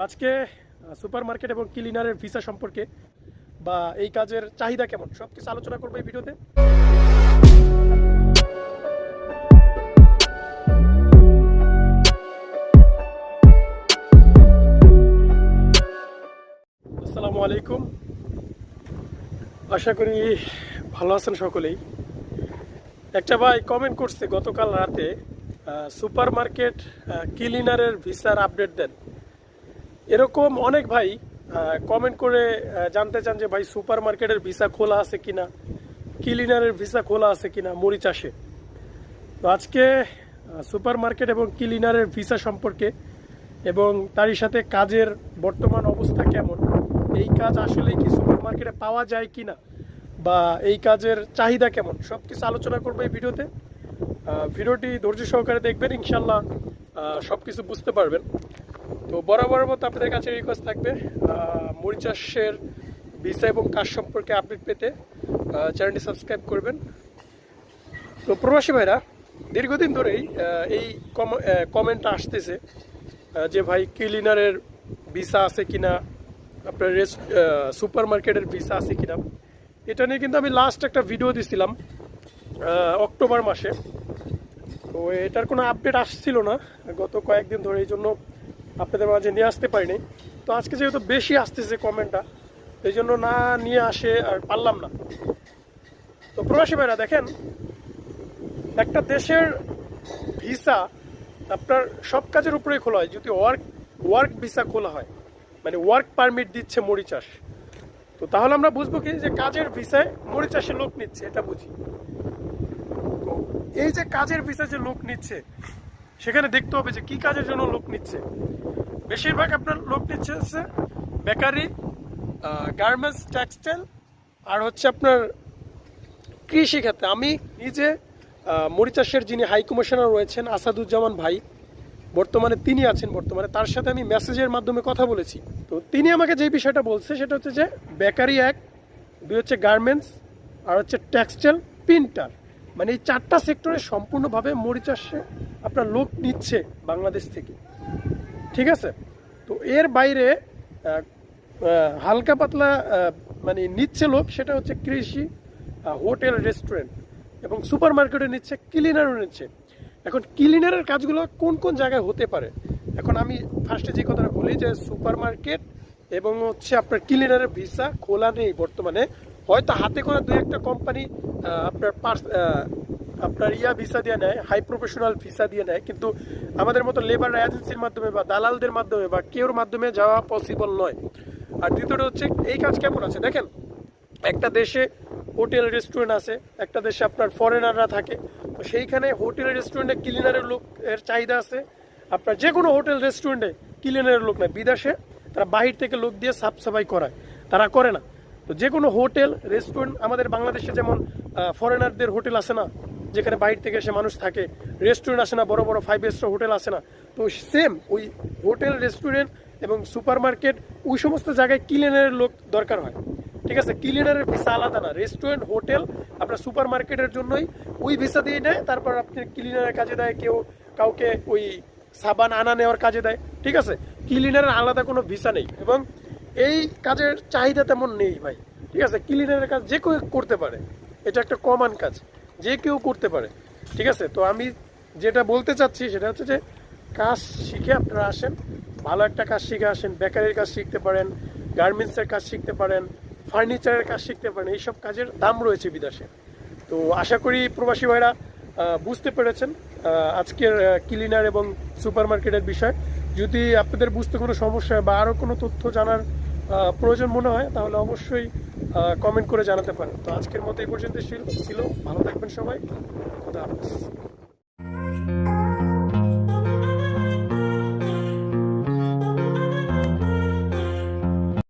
আজকে সুপারমার্কেট এবং ক্লিনারের ভিসা সম্পর্কে বা এই কাজের চাহিদা কেমন সবকিছু আলোচনা করবো এই ভিডিওতে। আসসালামু আলাইকুম, আশা করি ভালো আছেন সকলেই। একটা ভাই কমেন্ট করছে গতকাল রাতে, সুপারমার্কেট ক্লিনারের ভিসার আপডেট দেন। এরকম অনেক ভাই কমেন্ট করে জানতে চান যে ভাই সুপারমার্কেটের ভিসা খোলা আছে কিনা, ক্লিনারের ভিসা খোলা আছে কিনা মরিচ চাষে। তো আজকে সুপারমার্কেট এবং ক্লিনারের ভিসা সম্পর্কে এবং তারই সাথে কাজের বর্তমান অবস্থা কেমন, এই কাজ আসলে কি সুপারমার্কেটে পাওয়া যায় কিনা বা এই কাজের চাহিদা কেমন সব কিছু আলোচনা করবো এই ভিডিওতে। ভিডিওটি ধৈর্য সহকারে দেখবেন, ইনশাল্লাহ সব কিছু বুঝতে পারবেন। তো বরাবর মতো আপনাদের কাছে রিকোয়েস্ট থাকবে মরিচ চাষের ভিসা এবং কাজ সম্পর্কে আপডেট পেতে চ্যানেলটি সাবস্ক্রাইব করবেন। তো প্রবাসী ভাইরা দীর্ঘদিন ধরেই এই কমেন্টটা আসতেছে যে ভাই ক্লিনারের ভিসা আছে কিনা, আপনার সুপারমার্কেটের ভিসা আছে কিনা। এটা নিয়ে কিন্তু আমি লাস্ট একটা ভিডিও দিছিলাম অক্টোবর মাসে। তো এটার কোনো আপডেট আসছিল না গত কয়েকদিন ধরে, এই জন্য আপনাদের মাঝে নিয়ে আসতে পারিনি। তো আজকে যেহেতু বেশি আসতেছে কমেন্টটা, এই জন্য না নিয়ে আসে আর পারলাম না। তো প্রবাসী ভাইরা দেখেন, একটা দেশের ভিসা আপনার সব কাজের উপরেই খোলা হয়। যদি ওয়ার্ক ভিসা খোলা হয়, মানে ওয়ার্ক পারমিট দিচ্ছে মরিচ চাষ, তো তাহলে আমরা বুঝবো কি যে কাজের ভিসায় মরিচ চাষে লোক নিচ্ছে, এটা বুঝি। তো এই যে কাজের ভিসায় যে লোক নিচ্ছে, সেখানে দেখতে হবে যে কি কাজের জন্য লোক নিচ্ছে। বেশিরভাগ আপনার লোক নিচ্ছে হচ্ছে বেকারি, গার্মেন্টস, টেক্সটাইল আর হচ্ছে আপনার কৃষি ক্ষেত্রে। আমি নিজে মরিচ চাষের যিনি হাই কমিশনার রয়েছেন আসাদুজ্জামান ভাই, বর্তমানে তিনি আছেন, বর্তমানে তার সাথে আমি মেসেজের মাধ্যমে কথা বলেছি। তো তিনি আমাকে যে বিষয়টা বলছে সেটা হচ্ছে যে বেকারি এক, দুই হচ্ছে গার্মেন্টস আর হচ্ছে টেক্সটাইল, প্রিন্টার, মানে এই চারটা সেক্টরে সম্পূর্ণভাবে মরিচ চাষে আপনার লোক নিচ্ছে বাংলাদেশ থেকে, ঠিক আছে। তো এর বাইরে হালকা পাতলা মানে নিচ্ছে লোক, সেটা হচ্ছে কৃষি, হোটেল, রেস্টুরেন্ট এবং সুপার মার্কেটে নিচ্ছে, ক্লিনারও নিচ্ছে। এখন ক্লিনারের কাজগুলো কোন কোন জায়গায় হতে পারে, এখন আমি ফার্স্টে যে কথাটা বলি যে সুপার মার্কেট এবং হচ্ছে আপনার ক্লিনারের ভিসা খোলা নেই বর্তমানে। হয়তো হাতে করে দু একটা কোম্পানি আপনার ভিসা দিয়ে নেয়, হাই প্রফেশনাল ভিসা দিয়ে নেয়, কিন্তু আমাদের মতো লেবার এজেন্সির মাধ্যমে বা দালালদের মাধ্যমে বা কেউর মাধ্যমে যাওয়া পসিবল নয়। আর দ্বিতীয়টা হচ্ছে এই কাজ কেমন আছে দেখেন, একটা দেশে হোটেল রেস্টুরেন্ট আছে, একটা দেশে আপনার ফরেনাররা থাকে, তো সেইখানে হোটেল রেস্টুরেন্টে ক্লিনারের লোক এর চাহিদা আছে। আপনার যে কোনো হোটেল রেস্টুরেন্টে ক্লিনারের লোক না, বিদেশে তারা বাহির থেকে লোক দিয়ে সাফ সাফাই করায়, তারা করে না। তো যে কোনো হোটেল রেস্টুরেন্ট, আমাদের বাংলাদেশে যেমন ফরেনারদের হোটেল আছে না, যেখানে বাইরে থেকে এসে মানুষ থাকে, রেস্টুরেন্ট আসে না, বড় বড় 5 স্টার হোটেল আসে না, তো সেম ওই হোটেল, রেস্টুরেন্ট এবং সুপার মার্কেট, ওই সমস্ত জায়গায় ক্লিনারের লোক দরকার হয়, ঠিক আছে। ক্লিনারের ভিসা আলাদা না, রেস্টুরেন্ট, হোটেল, আপনার সুপার মার্কেটের জন্যই ওই ভিসা দিয়ে নেয়, তারপর আপনি ক্লিনারের কাজে দেয়, কেউ কাউকে ওই সাবান আনা নেওয়ার কাজে দেয়, ঠিক আছে। ক্লিনারের আলাদা কোনো ভিসা নেই এবং এই কাজের চাহিদা তেমন নেই ভাই, ঠিক আছে। ক্লিনারের কাজ যে কেউ করতে পারে, এটা একটা কমন কাজ, যে কেউ করতে পারে, ঠিক আছে। তো আমি যেটা বলতে চাচ্ছি সেটা হচ্ছে যে কাজ শিখে আপনারা আসেন, ভালো একটা কাজ শিখে আসেন, বেকারির কাজ শিখতে পারেন, গার্মেন্টসের কাজ শিখতে পারেন, ফার্নিচারের কাজ শিখতে পারেন, এইসব কাজের দাম রয়েছে বিদেশে। তো আশা করি প্রবাসী ভাইরা বুঝতে পেরেছেন আজকের ক্লিনার এবং সুপার মার্কেটের বিষয়। যদি আপনাদের বুঝতে কোনো সমস্যা হয় বা আরও কোনো তথ্য জানার প্রয়োজন মনে হয়, তাহলে অবশ্যই কমেন্ট করে জানাতে পারেন। তো আজকের মতো এই পর্যন্ত ছিল। ভালো থাকবেন সবাই, খোদা হাফেজ।